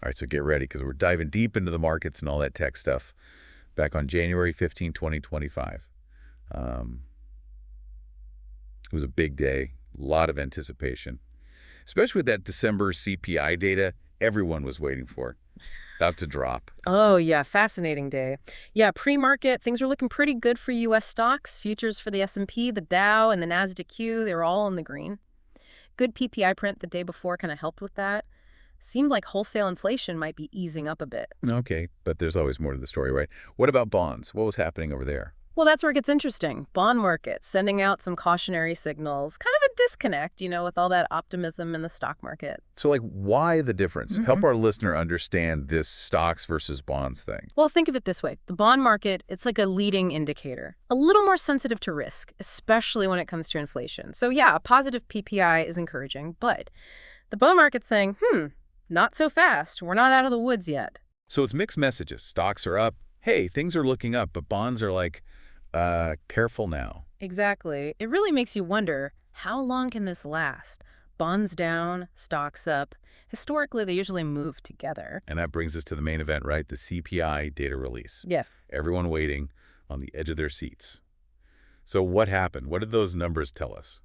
All right, so get ready because we're diving deep into the markets and all that tech stuff back on January 15, 2025. Um, it was a big day, a lot of anticipation, especially with that December CPI data everyone was waiting for, about to drop. Oh, yeah, fascinating day. Yeah, pre-market, things are looking pretty good for U.S. stocks. Futures for the S&P, the Dow, and the Nasdaq-Q, they were all in the green. Good PPI print the day before kind of helped with that. Seemed like wholesale inflation might be easing up a bit. Okay, but there's always more to the story, right? What about bonds? What was happening over there? Well, that's where it gets interesting. Bond market sending out some cautionary signals. Kind of a disconnect, with all that optimism in the stock market. So, like, why the difference? hmm Help our listener understand this stocks versus bonds thing. Well, think of it this way. The bond market, it's like a leading indicator, a little more sensitive to risk, especially when it comes to inflation. So yeah, a positive PPI is encouraging, but the bond market's saying, not so fast. We're not out of the woods yet. So it's mixed messages. Stocks are up. Hey, things are looking up, but bonds are like, careful now. Exactly. It really makes you wonder, how long can this last? Bonds down, stocks up. Historically, they usually move together. And that brings us to the main event, right? The CPI data release. Yeah. Everyone waiting on the edge of their seats. So what happened? What did those numbers tell us?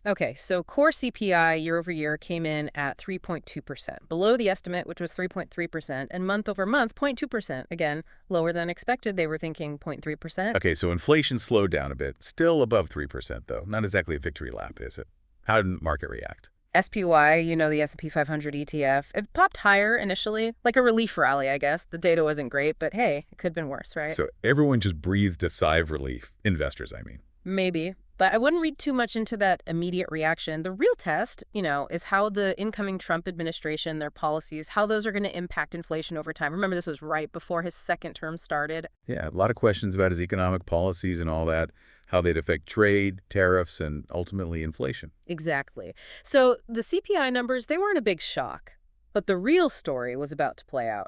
Okay, so core CPI year over year came in at 3.2%, below the estimate, which was 3.3%, and month over month, 0.2%. Again, lower than expected. They were thinking 0.3%. Okay, so inflation slowed down a bit. Still above 3%, though. Not exactly a victory lap, is it? How did the market react? SPY, the S&P 500 ETF, it popped higher initially, like a relief rally, I guess. The data wasn't great, but hey, it could have been worse, right? So everyone just breathed a sigh of relief. Investors, I mean. Maybe. But I wouldn't read too much into that immediate reaction. The real test, is how the incoming Trump administration, their policies, how those are going to impact inflation over time. Remember, this was right before his second term started. Yeah, a lot of questions about his economic policies and all that, how they'd affect trade, tariffs, and ultimately inflation. Exactly. So the CPI numbers, they weren't a big shock. But the real story was about to play out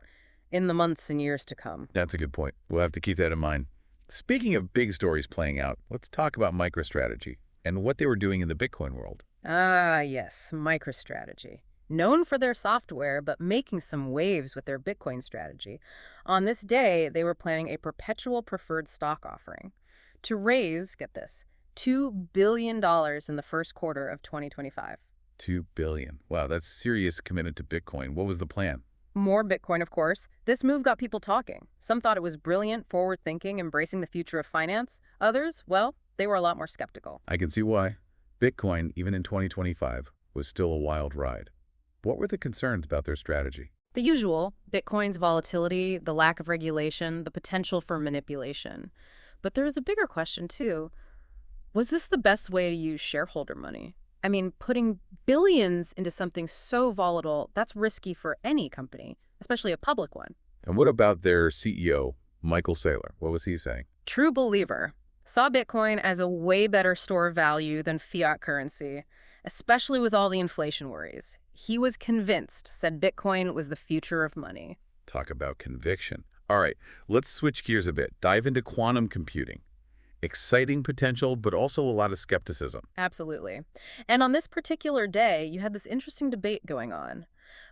in the months and years to come. That's a good point. We'll have to keep that in mind. Speaking of big stories playing out, let's talk about MicroStrategy and what they were doing in the Bitcoin world. Ah, yes, MicroStrategy. Known for their software, but making some waves with their Bitcoin strategy. On this day, they were planning a perpetual preferred stock offering to raise, get this, $2 billion in the first quarter of 2025. $2 billion. Wow, that's serious commitment to Bitcoin. What was the plan? More Bitcoin, of course. This move got people talking. Some thought it was brilliant, forward-thinking, embracing the future of finance. Others, well, they were a lot more skeptical. I can see why. Bitcoin, even in 2025, was still a wild ride. What were the concerns about their strategy? The usual, Bitcoin's volatility, the lack of regulation, the potential for manipulation. But there was a bigger question, too. Was this the best way to use shareholder money? I mean, putting billions into something so volatile, that's risky for any company, especially a public one. And what about their CEO, Michael Saylor? What was he saying? True believer. Saw Bitcoin as a way better store of value than fiat currency, especially with all the inflation worries. He was convinced, said Bitcoin was the future of money. Talk about conviction. All right, let's switch gears a bit. Dive into quantum computing. Exciting potential, but also a lot of skepticism. Absolutely. And on this particular day, you had this interesting debate going on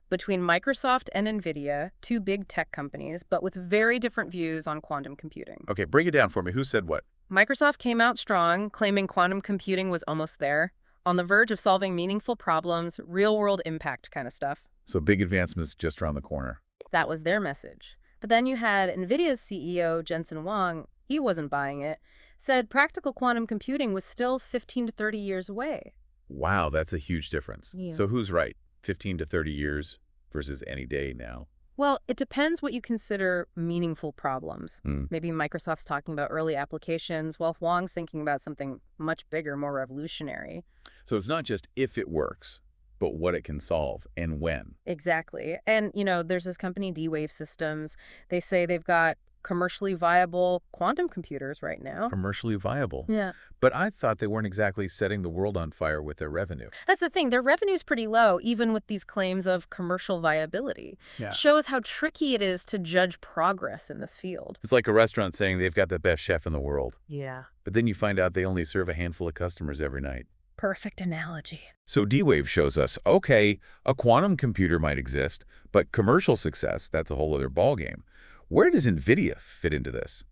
between Microsoft and Nvidia, two big tech companies, but with very different views on quantum computing. Okay, break it down for me. Who said what? Microsoft came out strong, claiming quantum computing was almost there, on the verge of solving meaningful problems, real-world impact kind of stuff. So big advancements just around the corner. That was their message. But then you had Nvidia's CEO, Jensen Huang. He wasn't buying it. Said practical quantum computing was still 15 to 30 years away. Wow, that's a huge difference. Yeah. So who's right? 15 to 30 years versus any day now? Well, it depends what you consider meaningful problems. Maybe Microsoft's talking about early applications, while Huang's thinking about something much bigger, more revolutionary. So it's not just if it works, but what it can solve and when. Exactly. And, there's this company, D-Wave Systems. They say they've got commercially viable quantum computers right now. Commercially viable. Yeah. But I thought they weren't exactly setting the world on fire with their revenue. That's the thing. Their revenue's pretty low, even with these claims of commercial viability. Yeah. Shows how tricky it is to judge progress in this field. It's like a restaurant saying they've got the best chef in the world. Yeah. But then you find out they only serve a handful of customers every night. Perfect analogy. So D-Wave shows us, okay, a quantum computer might exist, but commercial success, that's a whole other ballgame. Where does Nvidia fit into this?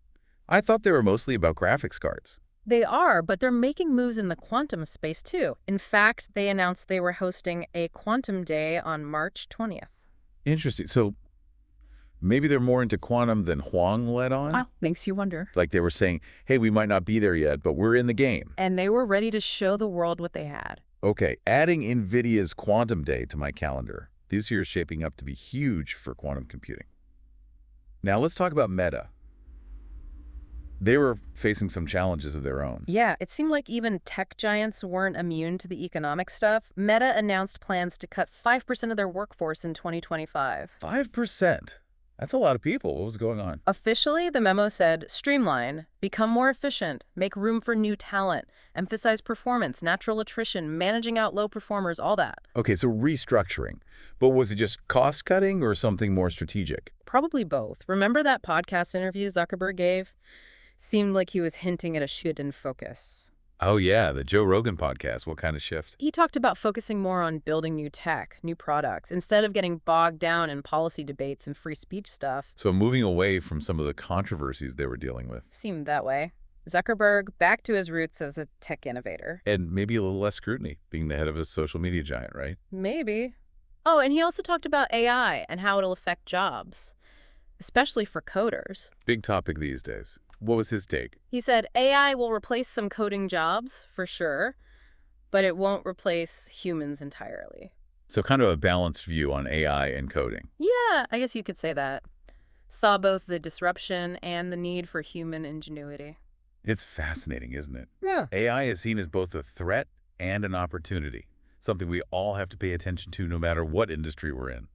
I thought they were mostly about graphics cards. They are, but they're making moves in the quantum space too. In fact, they announced they were hosting a quantum day on March 20th. Interesting. So maybe they're more into quantum than Huang let on? Makes you wonder. Like they were saying, hey, we might not be there yet, but we're in the game. And they were ready to show the world what they had. Okay, adding NVIDIA's Quantum Day to my calendar. This year is shaping up to be huge for quantum computing. Now let's talk about Meta. They were facing some challenges of their own. Yeah, it seemed like even tech giants weren't immune to the economic stuff. Meta announced plans to cut 5% of their workforce in 2025. 5%? That's a lot of people. What was going on? Officially, the memo said, streamline, become more efficient, make room for new talent, emphasize performance, natural attrition, managing out low performers, all that. Okay, so restructuring. But was it just cost-cutting or something more strategic? Probably both. Remember that podcast interview Zuckerberg gave? Seemed like he was hinting at a shift in focus. Oh yeah, the Joe Rogan podcast. What kind of shift? He talked about focusing more on building new tech, new products, instead of getting bogged down in policy debates and free speech stuff. So moving away from some of the controversies they were dealing with. Seemed that way. Zuckerberg back to his roots as a tech innovator. And maybe a little less scrutiny, being the head of a social media giant, right? Maybe. Oh, and he also talked about AI and how it'll affect jobs, especially for coders. Big topic these days. What was his take? He said AI will replace some coding jobs, for sure, but it won't replace humans entirely. So kind of a balanced view on AI and coding. Yeah, I guess you could say that. Saw both the disruption and the need for human ingenuity. It's fascinating, isn't it? Yeah. AI is seen as both a threat and an opportunity, something we all have to pay attention to no matter what industry we're in.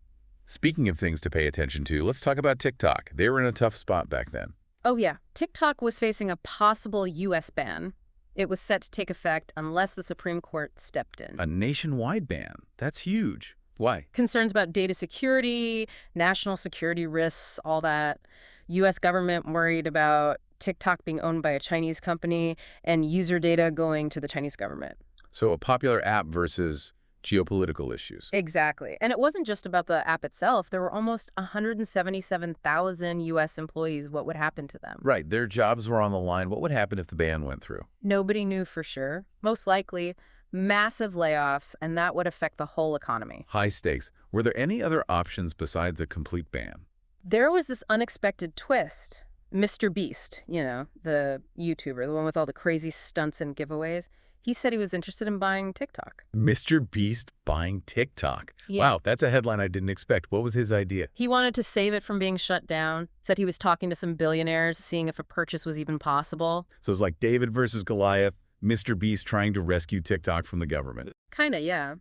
Speaking of things to pay attention to, let's talk about TikTok. They were in a tough spot back then. Oh yeah, TikTok was facing a possible U.S. ban. It was set to take effect unless the Supreme Court stepped in. A nationwide ban. That's huge. Why? Concerns about data security, national security risks, all that. U.S. government worried about TikTok being owned by a Chinese company and user data going to the Chinese government. So a popular app versus geopolitical issues. Exactly. And it wasn't just about the app itself. There were almost 177,000 U.S. employees. What would happen to them? Right. Their jobs were on the line. What would happen if the ban went through? Nobody knew for sure. Most likely, massive layoffs, and that would affect the whole economy. High stakes. Were there any other options besides a complete ban? There was this unexpected twist. Mr. Beast, you know, the YouTuber, the one with all the crazy stunts and giveaways, he said he was interested in buying TikTok. Mr. Beast buying TikTok. Yeah. Wow, that's a headline I didn't expect. What was his idea? He wanted to save it from being shut down, said he was talking to some billionaires, seeing if a purchase was even possible. So it's like David versus Goliath, Mr. Beast trying to rescue TikTok from the government. Kinda, yeah.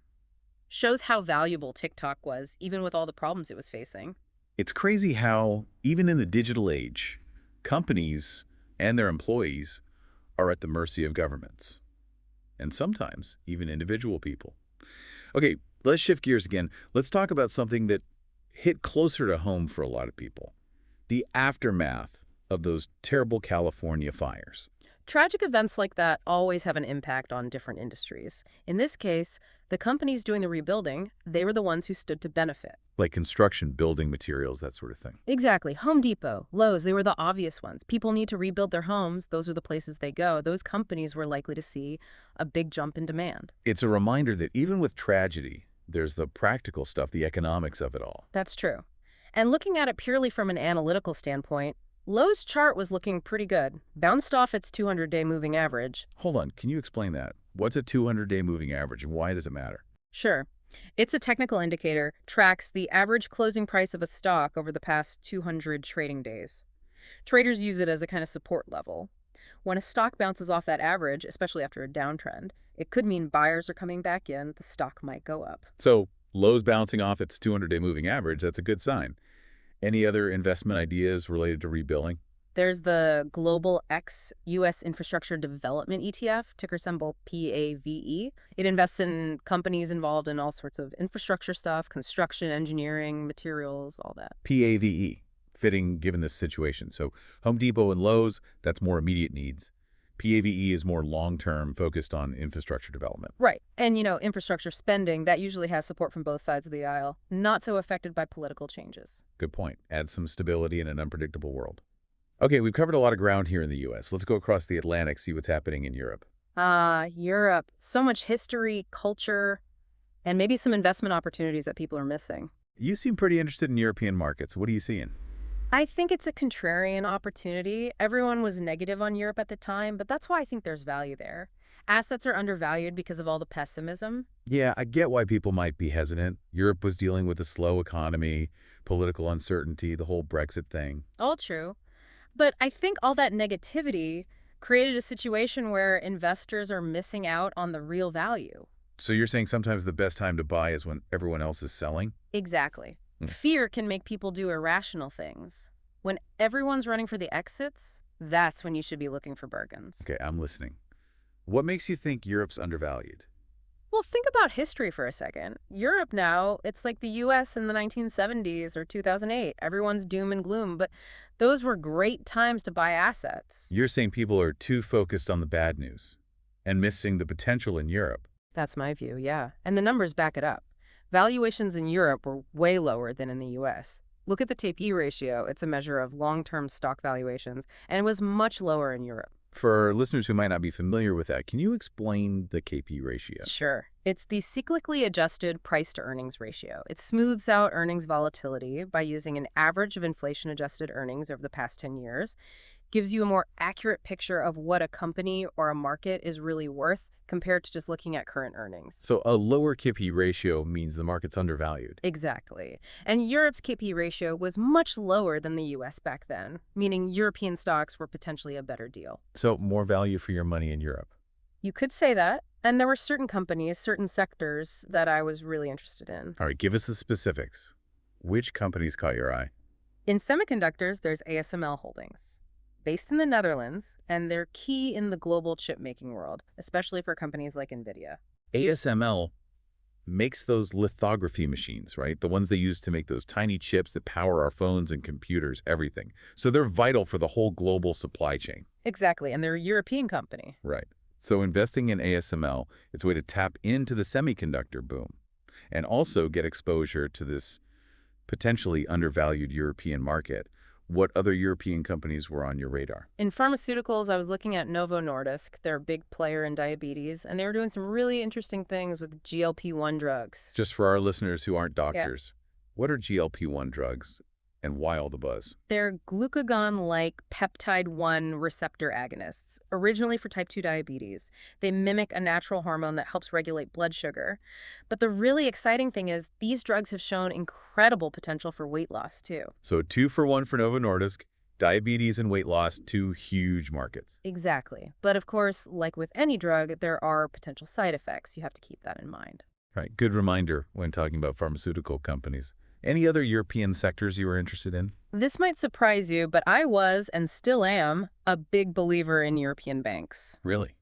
Shows how valuable TikTok was, even with all the problems it was facing. It's crazy how, even in the digital age, companies and their employees are at the mercy of governments. And sometimes even individual people. Okay, let's shift gears again. Let's talk about something that hit closer to home for a lot of people. The aftermath of those terrible California fires. Tragic events like that always have an impact on different industries. In this case, the companies doing the rebuilding, they were the ones who stood to benefit. Like construction, building materials, that sort of thing. Exactly. Home Depot, Lowe's, they were the obvious ones. People need to rebuild their homes. Those are the places they go. Those companies were likely to see a big jump in demand. It's a reminder that even with tragedy, there's the practical stuff, the economics of it all. That's true. And looking at it purely from an analytical standpoint, Lowe's chart was looking pretty good. Bounced off its 200-day moving average. Hold on, can you explain that? What's a 200-day moving average and why does it matter? Sure. It's a technical indicator, tracks the average closing price of a stock over the past 200 trading days. Traders use it as a kind of support level. When a stock bounces off that average, especially after a downtrend, it could mean buyers are coming back in, the stock might go up. So Lowe's bouncing off its 200-day moving average, that's a good sign. Any other investment ideas related to rebuilding? There's the Global X U.S. Infrastructure Development ETF, ticker symbol PAVE. It invests in companies involved in all sorts of infrastructure stuff, construction, engineering, materials, all that. PAVE, fitting given this situation. So Home Depot and Lowe's, that's more immediate needs. PAVE is more long-term, focused on infrastructure development. Right. And, infrastructure spending, that usually has support from both sides of the aisle, not so affected by political changes. Good point. Adds some stability in an unpredictable world. Okay, we've covered a lot of ground here in the U.S. Let's go across the Atlantic, see what's happening in Europe. Europe. So much history, culture, and maybe some investment opportunities that people are missing. You seem pretty interested in European markets. What are you seeing? I think it's a contrarian opportunity. Everyone was negative on Europe at the time, but that's why I think there's value there. Assets are undervalued because of all the pessimism. Yeah, I get why people might be hesitant. Europe was dealing with a slow economy, political uncertainty, the whole Brexit thing. All true. But I think all that negativity created a situation where investors are missing out on the real value. So you're saying sometimes the best time to buy is when everyone else is selling? Exactly. Hmm. Fear can make people do irrational things. When everyone's running for the exits, that's when you should be looking for bargains. Okay, I'm listening. What makes you think Europe's undervalued? Well, think about history for a second. Europe now, it's like the US in the 1970s or 2008. Everyone's doom and gloom, but those were great times to buy assets. You're saying people are too focused on the bad news and missing the potential in Europe. That's my view, yeah. And the numbers back it up. Valuations in Europe were way lower than in the US. Look at the TAPE ratio. It's a measure of long-term stock valuations, and it was much lower in Europe. For our listeners who might not be familiar with that, can you explain the KP ratio? Sure. It's the cyclically adjusted price-to-earnings ratio. It smooths out earnings volatility by using an average of inflation-adjusted earnings over the past 10 years, gives you a more accurate picture of what a company or a market is really worth compared to just looking at current earnings. So a lower KP ratio means the market's undervalued. Exactly. And Europe's KP ratio was much lower than the US back then, meaning European stocks were potentially a better deal. So more value for your money in Europe. You could say that. And there were certain companies, certain sectors that I was really interested in. All right, give us the specifics. Which companies caught your eye? In semiconductors, there's ASML Holdings, based in the Netherlands, and they're key in the global chip-making world, especially for companies like Nvidia. ASML makes those lithography machines, right? The ones they use to make those tiny chips that power our phones and computers, everything. So they're vital for the whole global supply chain. Exactly, and they're a European company. Right. So investing in ASML, it's a way to tap into the semiconductor boom and also get exposure to this potentially undervalued European market. What other European companies were on your radar? In pharmaceuticals, I was looking at Novo Nordisk. They're a big player in diabetes, and they were doing some really interesting things with GLP-1 drugs. Just for our listeners who aren't doctors, what are GLP-1 drugs and why all the buzz? They're glucagon-like peptide-1 receptor agonists, originally for type 2 diabetes. They mimic a natural hormone that helps regulate blood sugar. But the really exciting thing is these drugs have shown incredible potential for weight loss, too. So 2-for-1 for Novo Nordisk, diabetes and weight loss, two huge markets. Exactly. But of course, like with any drug, there are potential side effects. You have to keep that in mind. Right, good reminder when talking about pharmaceutical companies. Any other European sectors you were interested in? This might surprise you, but I was, and still am, a big believer in European banks. Really?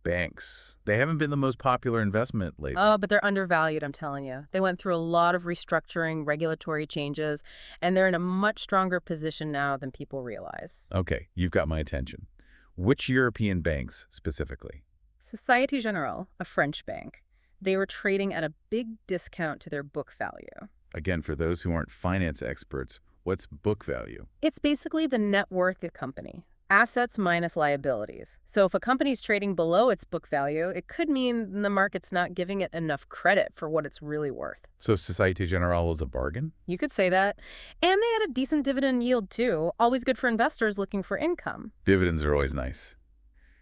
Banks. They haven't been the most popular investment lately. Oh, but they're undervalued, I'm telling you. They went through a lot of restructuring, regulatory changes, and they're in a much stronger position now than people realize. Okay, you've got my attention. Which European banks specifically? Société Générale, a French bank. They were trading at a big discount to their book value. Again, for those who aren't finance experts, what's book value? It's basically the net worth of the company, assets minus liabilities. So if a company's trading below its book value, it could mean the market's not giving it enough credit for what it's really worth. So Société Générale is a bargain? You could say that. And they had a decent dividend yield, too. Always good for investors looking for income. Dividends are always nice.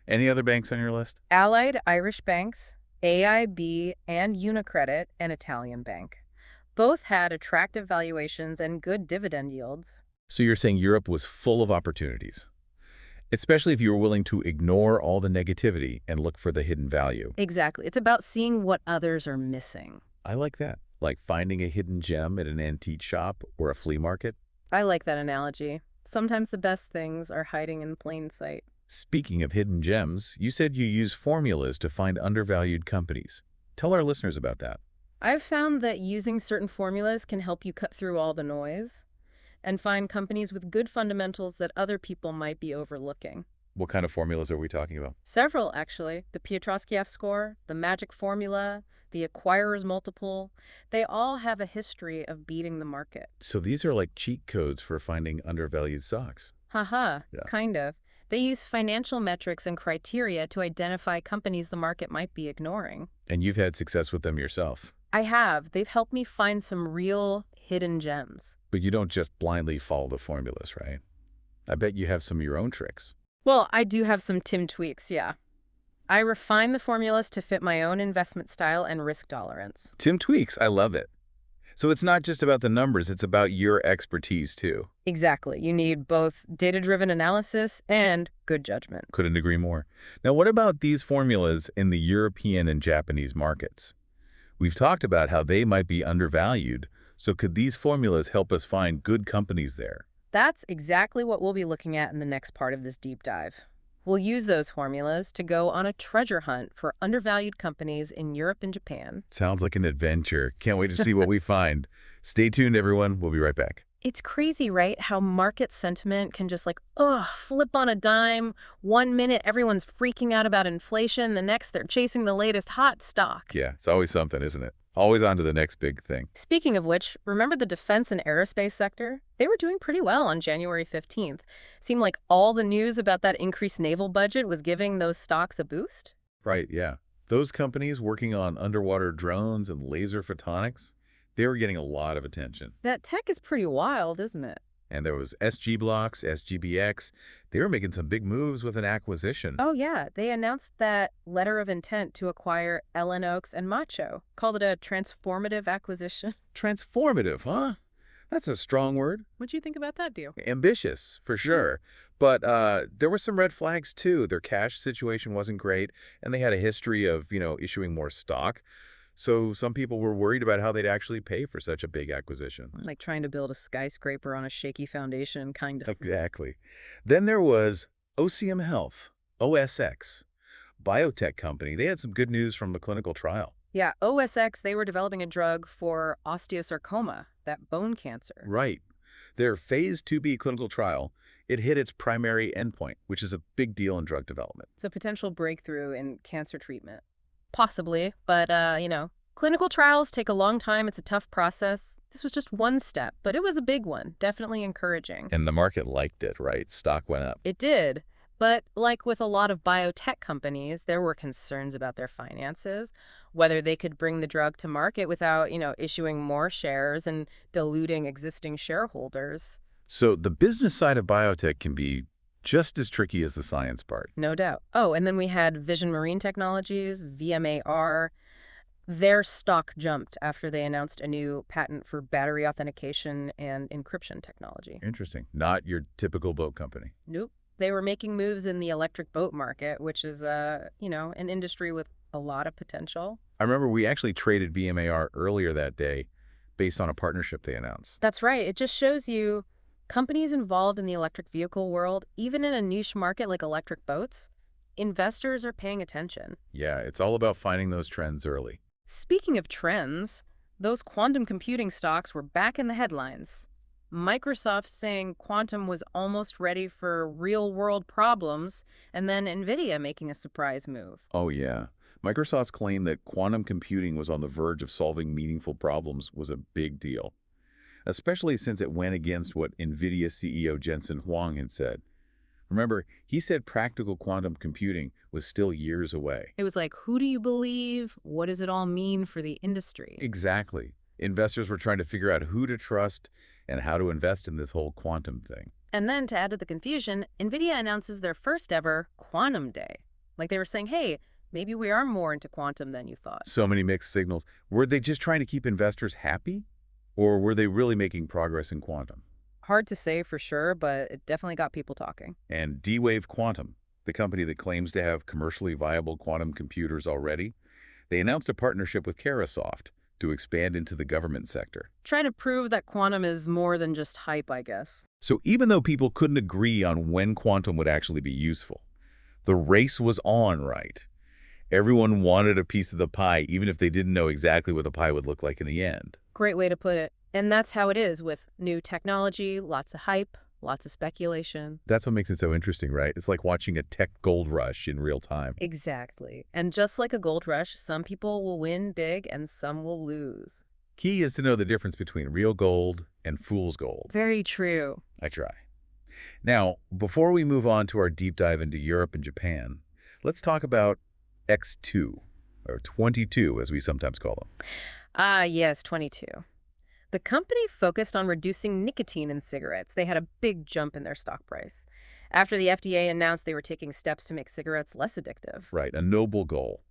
Any other banks on your list? Allied Irish banks, AIB, and UniCredit, an Italian bank. Both had attractive valuations and good dividend yields. So you're saying Europe was full of opportunities, especially if you were willing to ignore all the negativity and look for the hidden value. Exactly. It's about seeing what others are missing. I like that. Like finding a hidden gem at an antique shop or a flea market. I like that analogy. Sometimes the best things are hiding in plain sight. Speaking of hidden gems, you said you use formulas to find undervalued companies. Tell our listeners about that. I've found that using certain formulas can help you cut through all the noise and find companies with good fundamentals that other people might be overlooking. What kind of formulas are we talking about? Several, actually. The Piotrowski F-score, the magic formula, the acquirer's multiple. They all have a history of beating the market. So these are like cheat codes for finding undervalued stocks. Haha, Yeah. kind of. They use financial metrics and criteria to identify companies the market might be ignoring. And you've had success with them yourself. I have. They've helped me find some real hidden gems. But you don't just blindly follow the formulas, right? I bet you have some of your own tricks. Well, I do have some Tim tweaks, yeah. I refine the formulas to fit my own investment style and risk tolerance. Tim tweaks, I love it. So it's not just about the numbers, it's about your expertise too. Exactly. You need both data-driven analysis and good judgment. Couldn't agree more. Now, what about these formulas in the European and Japanese markets? We've talked about how they might be undervalued, so could these formulas help us find good companies there? That's exactly what we'll be looking at in the next part of this deep dive. We'll use those formulas to go on a treasure hunt for undervalued companies in Europe and Japan. Sounds like an adventure. Can't wait to see what we find. Stay tuned, everyone. We'll be right back. It's crazy, right? How market sentiment can just flip on a dime. 1 minute, everyone's freaking out about inflation. The next, they're chasing the latest hot stock. Yeah, it's always something, isn't it? Always on to the next big thing. Speaking of which, remember the defense and aerospace sector? They were doing pretty well on January 15th. Seemed like all the news about that increased naval budget was giving those stocks a boost. Right, yeah. Those companies working on underwater drones and laser photonics, they were getting a lot of attention. That tech is pretty wild, isn't it? And there was SG Blocks, SGBX. They were making some big moves with an acquisition. Oh, yeah. They announced that letter of intent to acquire Ellen Oaks and Macho. Called it a transformative acquisition. Transformative, huh? That's a strong word. What'd you think about that deal? Ambitious, for sure. But there were some red flags, too. Their cash situation wasn't great, and they had a history of, issuing more stock. So some people were worried about how they'd actually pay for such a big acquisition. Like trying to build a skyscraper on a shaky foundation, kind of. Exactly. Then there was OCM Health, OSX, biotech company. They had some good news from the clinical trial. Yeah, OSX, they were developing a drug for osteosarcoma, that bone cancer. Right. Their phase 2B clinical trial, it hit its primary endpoint, which is a big deal in drug development. It's a potential breakthrough in cancer treatment. Possibly, but, clinical trials take a long time. It's a tough process. This was just one step, but it was a big one. Definitely encouraging. And the market liked it, right? Stock went up. It did. But like with a lot of biotech companies, there were concerns about their finances, whether they could bring the drug to market without, issuing more shares and diluting existing shareholders. So the business side of biotech can be just as tricky as the science part. No doubt. Oh, and then we had Vision Marine Technologies, VMAR. Their stock jumped after they announced a new patent for battery authentication and encryption technology. Interesting. Not your typical boat company. Nope. They were making moves in the electric boat market, which is, an industry with a lot of potential. I remember we actually traded VMAR earlier that day based on a partnership they announced. That's right. It just shows you companies involved in the electric vehicle world, even in a niche market like electric boats, investors are paying attention. Yeah, it's all about finding those trends early. Speaking of trends, those quantum computing stocks were back in the headlines. Microsoft saying quantum was almost ready for real-world problems, and then Nvidia making a surprise move. Oh, yeah. Microsoft's claim that quantum computing was on the verge of solving meaningful problems was a big deal, especially since it went against what Nvidia CEO Jensen Huang had said. Remember, he said practical quantum computing was still years away. It was like, who do you believe? What does it all mean for the industry? Exactly. Investors were trying to figure out who to trust and how to invest in this whole quantum thing. And then, to add to the confusion, NVIDIA announces their first ever Quantum Day. Like they were saying, hey, maybe we are more into quantum than you thought. So many mixed signals. Were they just trying to keep investors happy? Or were they really making progress in quantum? Hard to say for sure, but it definitely got people talking. And D-Wave Quantum, the company that claims to have commercially viable quantum computers already, they announced a partnership with Carahsoft to expand into the government sector. Try to prove that quantum is more than just hype, I guess. So even though people couldn't agree on when quantum would actually be useful, the race was on, right? Everyone wanted a piece of the pie, even if they didn't know exactly what the pie would look like in the end. Great way to put it. And that's how it is with new technology, lots of hype, lots of speculation. That's what makes it so interesting, right? It's like watching a tech gold rush in real time. Exactly. And just like a gold rush, some people will win big and some will lose. Key is to know the difference between real gold and fool's gold. Very true. I try. Now, before we move on to our deep dive into Europe and Japan, let's talk about X2, or 22 as we sometimes call them. Ah, yes, 22. The company focused on reducing nicotine in cigarettes. They had a big jump in their stock price after the FDA announced they were taking steps to make cigarettes less addictive. Right, a noble goal.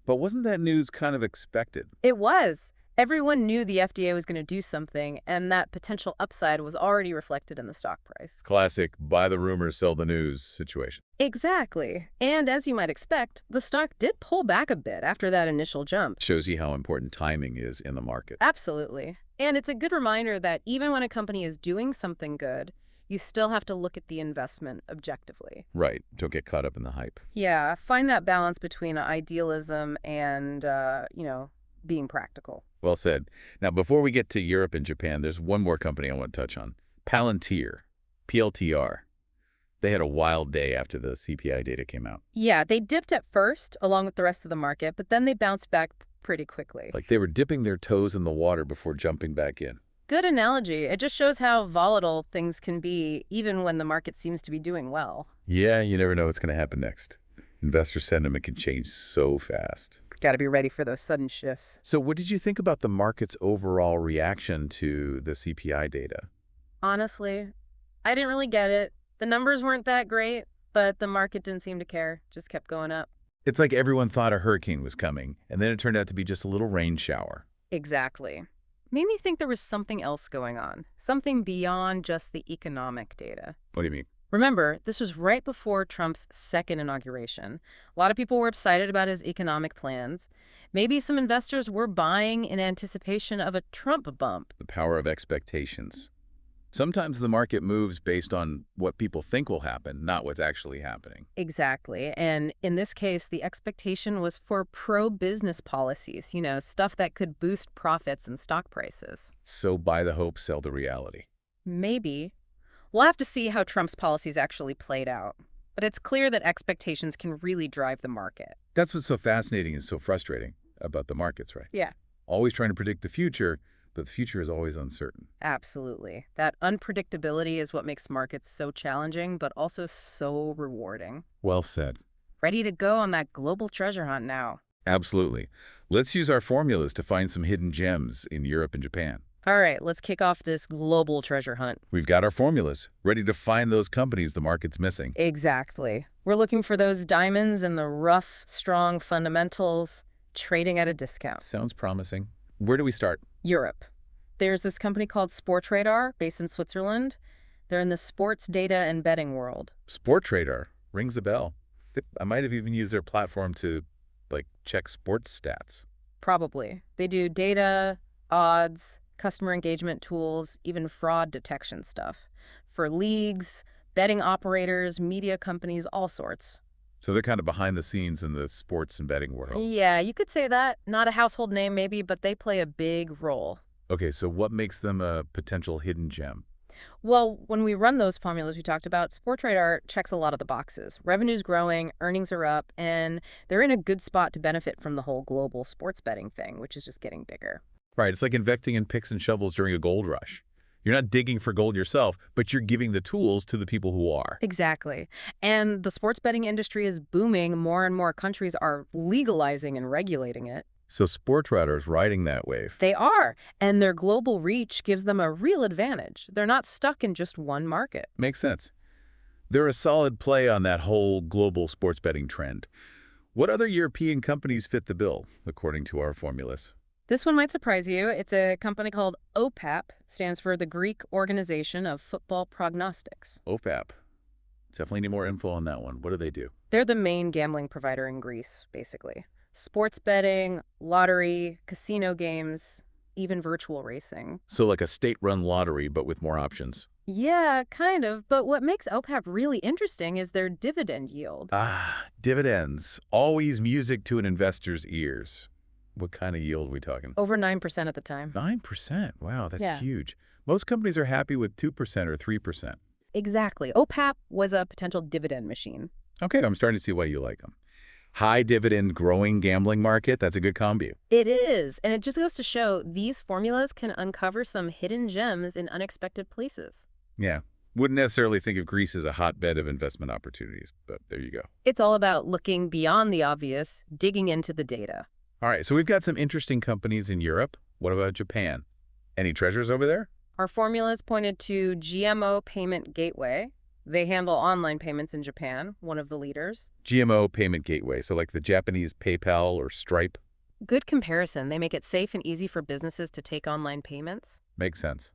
But wasn't that news kind of expected? It was. Everyone knew the FDA was going to do something, and that potential upside was already reflected in the stock price. Classic buy the rumors, sell the news situation. Exactly. And as you might expect, the stock did pull back a bit after that initial jump. Shows you how important timing is in the market. Absolutely. And it's a good reminder that even when a company is doing something good, you still have to look at the investment objectively. Right, don't get caught up in the hype. Yeah, find that balance between idealism and, being practical. Well said. Now, before we get to Europe and Japan, there's one more company I want to touch on. Palantir, PLTR. They had a wild day after the CPI data came out. Yeah, they dipped at first, along with the rest of the market, but then they bounced back pretty quickly. Like they were dipping their toes in the water before jumping back in. Good analogy. It just shows how volatile things can be, even when the market seems to be doing well. Yeah, you never know what's going to happen next. Investor sentiment can change so fast. Got to be ready for those sudden shifts. So what did you think about the market's overall reaction to the CPI data? Honestly, I didn't really get it. The numbers weren't that great, but the market didn't seem to care. Just kept going up. It's like everyone thought a hurricane was coming, and then it turned out to be just a little rain shower. Exactly. Made me think there was something else going on. Something beyond just the economic data. What do you mean? Remember, this was right before Trump's second inauguration. A lot of people were excited about his economic plans. Maybe some investors were buying in anticipation of a Trump bump. The power of expectations. Sometimes the market moves based on what people think will happen, not what's actually happening. Exactly. And in this case, the expectation was for pro-business policies, stuff that could boost profits and stock prices. So buy the hope, sell the reality. Maybe. We'll have to see how Trump's policies actually played out. But it's clear that expectations can really drive the market. That's what's so fascinating and so frustrating about the markets, right? Yeah. Always trying to predict the future, but the future is always uncertain. Absolutely. That unpredictability is what makes markets so challenging, but also so rewarding. Well said. Ready to go on that global treasure hunt now. Absolutely. Let's use our formulas to find some hidden gems in Europe and Japan. All right, let's kick off this global treasure hunt. We've got our formulas, ready to find those companies the market's missing. Exactly. We're looking for those diamonds in the rough, strong fundamentals, trading at a discount. Sounds promising. Where do we start? Europe. There's this company called Sportradar, based in Switzerland. They're in the sports data and betting world. Sportradar rings a bell. I might have even used their platform to, check sports stats. Probably. They do data, odds, customer engagement tools, even fraud detection stuff. For leagues, betting operators, media companies, all sorts. So they're kind of behind the scenes in the sports and betting world. Yeah, you could say that. Not a household name maybe, but they play a big role. Okay, so what makes them a potential hidden gem? Well, when we run those formulas we talked about, Sportradar checks a lot of the boxes. Revenue's growing, earnings are up, and they're in a good spot to benefit from the whole global sports betting thing, which is just getting bigger. Right, it's like investing in picks and shovels during a gold rush. You're not digging for gold yourself, but you're giving the tools to the people who are. Exactly. And the sports betting industry is booming. More and more countries are legalizing and regulating it. So Sportradar is riding that wave. They are. And their global reach gives them a real advantage. They're not stuck in just one market. Makes sense. They're a solid play on that whole global sports betting trend. What other European companies fit the bill, according to our formulas? This one might surprise you. It's a company called OPAP, stands for the Greek Organization of Football Prognostics. OPAP. Definitely need more info on that one. What do they do? They're the main gambling provider in Greece, basically. Sports betting, lottery, casino games, even virtual racing. So like a state-run lottery, but with more options. Yeah, kind of. But what makes OPAP really interesting is their dividend yield. Ah, dividends. Always music to an investor's ears. What kind of yield are we talking? Over 9% at the time. 9%. Wow, that's Yeah. huge. Most companies are happy with 2% or 3%. Exactly. OPAP was a potential dividend machine. Okay, I'm starting to see why you like them. High dividend, growing gambling market, that's a good combo. It is, and it just goes to show these formulas can uncover some hidden gems in unexpected places. Yeah. Wouldn't necessarily think of Greece as a hotbed of investment opportunities, but there you go. It's all about looking beyond the obvious, digging into the data. All right, so we've got some interesting companies in Europe. What about Japan? Any treasures over there? Our formulas pointed to GMO Payment Gateway. They handle online payments in Japan, one of the leaders. GMO payment gateway, so like the Japanese PayPal or Stripe. Good comparison. They make it safe and easy for businesses to take online payments. Makes sense.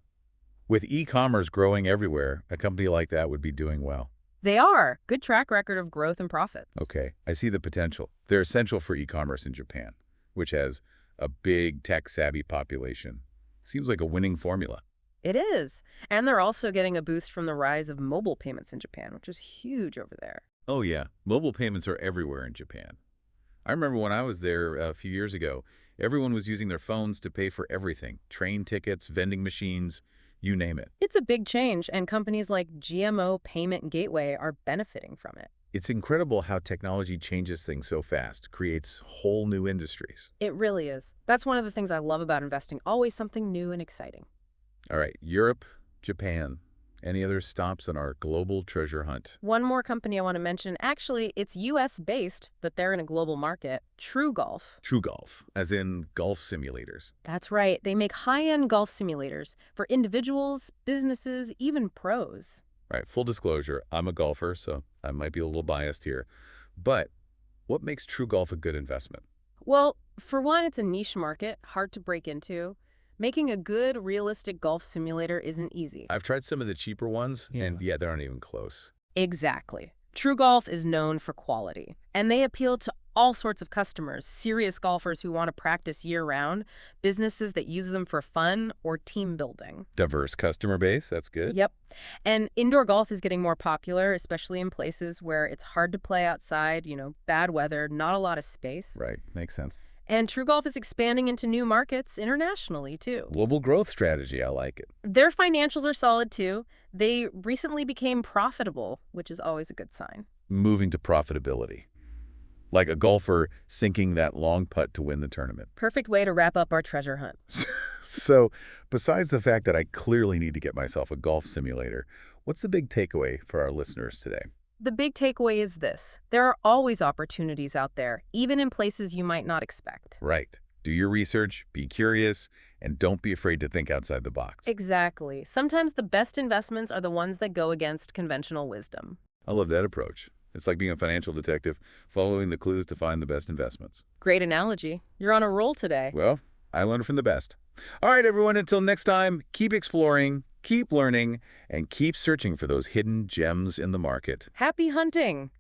With e-commerce growing everywhere, a company like that would be doing well. They are. Good track record of growth and profits. Okay, I see the potential. They're essential for e-commerce in Japan, which has a big tech-savvy population. Seems like a winning formula. It is. And they're also getting a boost from the rise of mobile payments in Japan, which is huge over there. Oh yeah, mobile payments are everywhere in Japan. I remember when I was there a few years ago, everyone was using their phones to pay for everything. Train tickets, vending machines, you name it. It's a big change, and companies like GMO Payment Gateway are benefiting from it. It's incredible how technology changes things so fast, creates whole new industries. It really is. That's one of the things I love about investing, always something new and exciting. All right, Europe, Japan. Any other stops on our global treasure hunt? One more company I want to mention, actually, it's US-based, but they're in a global market, True Golf. True Golf, as in golf simulators. That's right. They make high-end golf simulators for individuals, businesses, even pros. Right, full disclosure, I'm a golfer, so I might be a little biased here. But what makes True Golf a good investment? Well, for one, it's a niche market, hard to break into. Making a good, realistic golf simulator isn't easy. I've tried some of the cheaper ones, and yeah, they aren't even close. Exactly. True Golf is known for quality, and they appeal to all sorts of customers, serious golfers who want to practice year-round, businesses that use them for fun or team building. Diverse customer base, that's good. Yep. And indoor golf is getting more popular, especially in places where it's hard to play outside, bad weather, not a lot of space. Right, makes sense. And True Golf is expanding into new markets internationally, too. Global growth strategy, I like it. Their financials are solid, too. They recently became profitable, which is always a good sign. Moving to profitability. Like a golfer sinking that long putt to win the tournament. Perfect way to wrap up our treasure hunt. So, besides the fact that I clearly need to get myself a golf simulator, what's the big takeaway for our listeners today? The big takeaway is this. There are always opportunities out there, even in places you might not expect. Right. Do your research, be curious, and don't be afraid to think outside the box. Exactly. Sometimes the best investments are the ones that go against conventional wisdom. I love that approach. It's like being a financial detective, following the clues to find the best investments. Great analogy. You're on a roll today. Well, I learned from the best. All right, everyone, until next time, keep exploring, keep learning, and keep searching for those hidden gems in the market. Happy hunting!